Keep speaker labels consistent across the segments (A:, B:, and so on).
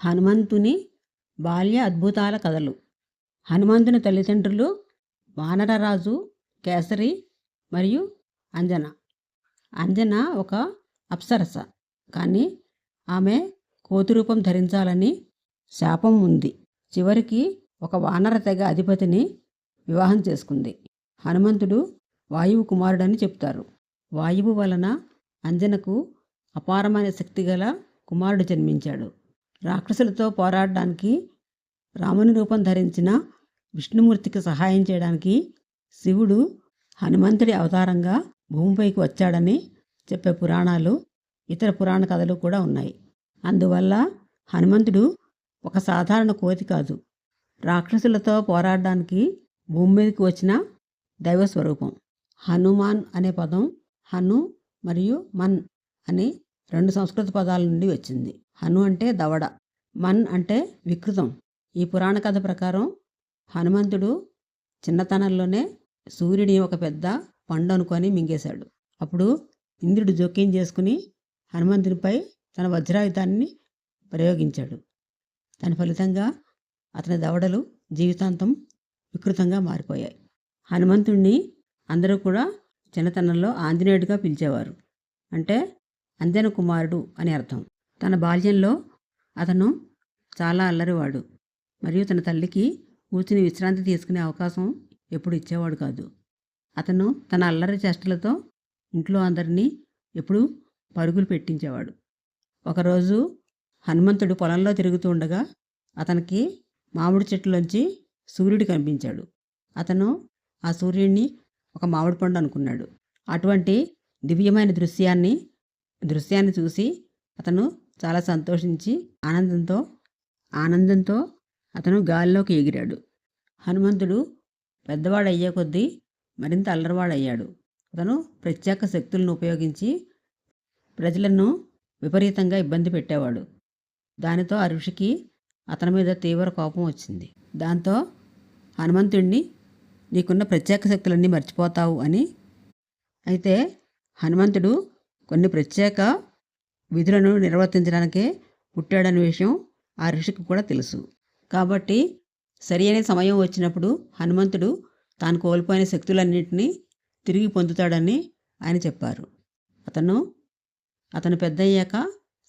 A: హనుమంతుని బాల్య అద్భుతాల కథలు. హనుమంతుని తల్లిదండ్రులు వానరరాజు కేసరి మరియు అంజన. అంజన ఒక అప్సరస, కానీ ఆమె కోతి రూపం ధరించాలని శాపం ఉంది. చివరికి ఒక వానర తెగ అధిపతిని వివాహం చేసుకుంది. హనుమంతుడు వాయువు కుమారుడని చెప్తారు. వాయువు వలన అంజనకు అపారమైన శక్తిగల కుమారుడు జన్మించాడు. రాక్షసులతో పోరాడడానికి రాముని రూపం ధరించిన విష్ణుమూర్తికి సహాయం చేయడానికి శివుడు హనుమంతుడి అవతారంగా భూమిపైకి వచ్చాడని చెప్పే పురాణాలు, ఇతర పురాణ కథలు కూడా ఉన్నాయి. అందువల్ల హనుమంతుడు ఒక సాధారణ కోతి కాదు, రాక్షసులతో పోరాడడానికి భూమి మీదకి వచ్చిన దైవస్వరూపం. హనుమాన్ అనే పదం హను మరియు మన్ అని 2 సంస్కృత పదాల నుండి వచ్చింది. హను అంటే దవడ, మన్ అంటే వికృతం. ఈ పురాణ కథ ప్రకారం హనుమంతుడు చిన్నతనంలోనే సూర్యుడి ఒక పెద్ద పండు అనుకొని మింగేశాడు. అప్పుడు ఇంద్రుడు జోక్యం చేసుకుని హనుమంతునిపై తన వజ్రాయుధాన్ని ప్రయోగించాడు. దాని ఫలితంగా అతని దవడలు జీవితాంతం వికృతంగా మారిపోయాయి. హనుమంతుడిని అందరూ కూడా చిన్నతనంలో ఆంజనేయుడిగా పిలిచేవారు. అంటే అంజన కుమారుడు అని అర్థం. తన బాల్యంలో అతను చాలా అల్లరివాడు మరియు తన తల్లికి కూర్చుని విశ్రాంతి తీసుకునే అవకాశం ఎప్పుడు ఇచ్చేవాడు కాదు. అతను తన అల్లరి చేష్టలతో ఇంట్లో అందరినీ ఎప్పుడూ పరుగులు పెట్టించేవాడు. ఒకరోజు హనుమంతుడు పొలంలో తిరుగుతూ ఉండగా అతనికి మామిడి చెట్టులోంచి సూర్యుడు కనిపించాడు. అతను ఆ సూర్యుడిని ఒక మామిడి పండు అనుకున్నాడు. అటువంటి దివ్యమైన దృశ్యాన్ని చూసి అతను చాలా సంతోషించి ఆనందంతో అతను గాలిలోకి ఎగిరాడు. హనుమంతుడు పెద్దవాడయ్యే కొద్దీ మరింత అల్లరివాడయ్యాడు. అతను ప్రత్యేక శక్తులను ఉపయోగించి ప్రజలను విపరీతంగా ఇబ్బంది పెట్టేవాడు. దానితో ఆ ఋషికి అతని మీద తీవ్ర కోపం వచ్చింది. దాంతో హనుమంతుడిని నీకున్న ప్రత్యేక శక్తులన్నీ మర్చిపోతావు అని. అయితే హనుమంతుడు కొన్ని ప్రత్యేక విధులను నిర్వర్తించడానికే పుట్టాడనే విషయం ఆ ఋషికి కూడా తెలుసు. కాబట్టి సరి అయిన సమయం వచ్చినప్పుడు హనుమంతుడు తాను కోల్పోయిన శక్తులన్నింటినీ తిరిగి పొందుతాడని ఆయన చెప్పారు. అతను పెద్దయ్యాక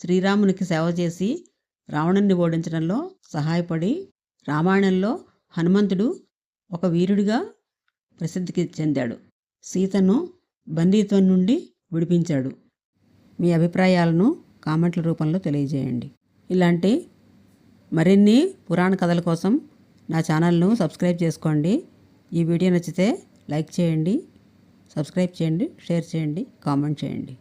A: శ్రీరామునికి సేవ చేసి రావణుని ఓడించడంలో సహాయపడి రామాయణంలో హనుమంతుడు ఒక వీరుడిగా ప్రసిద్ధికి చెందాడు. సీతను బందీత్వం నుండి విడిపించాడు. మీ అభిప్రాయాలను కామెంట్ల రూపంలో తెలియజేయండి. ఇలాంటి మరిన్ని పురాణ కథల కోసం నా ఛానల్ను సబ్స్క్రైబ్ చేసుకోండి. ఈ వీడియో నచ్చితే లైక్ చేయండి, సబ్స్క్రైబ్ చేయండి, షేర్ చేయండి, కామెంట్ చేయండి.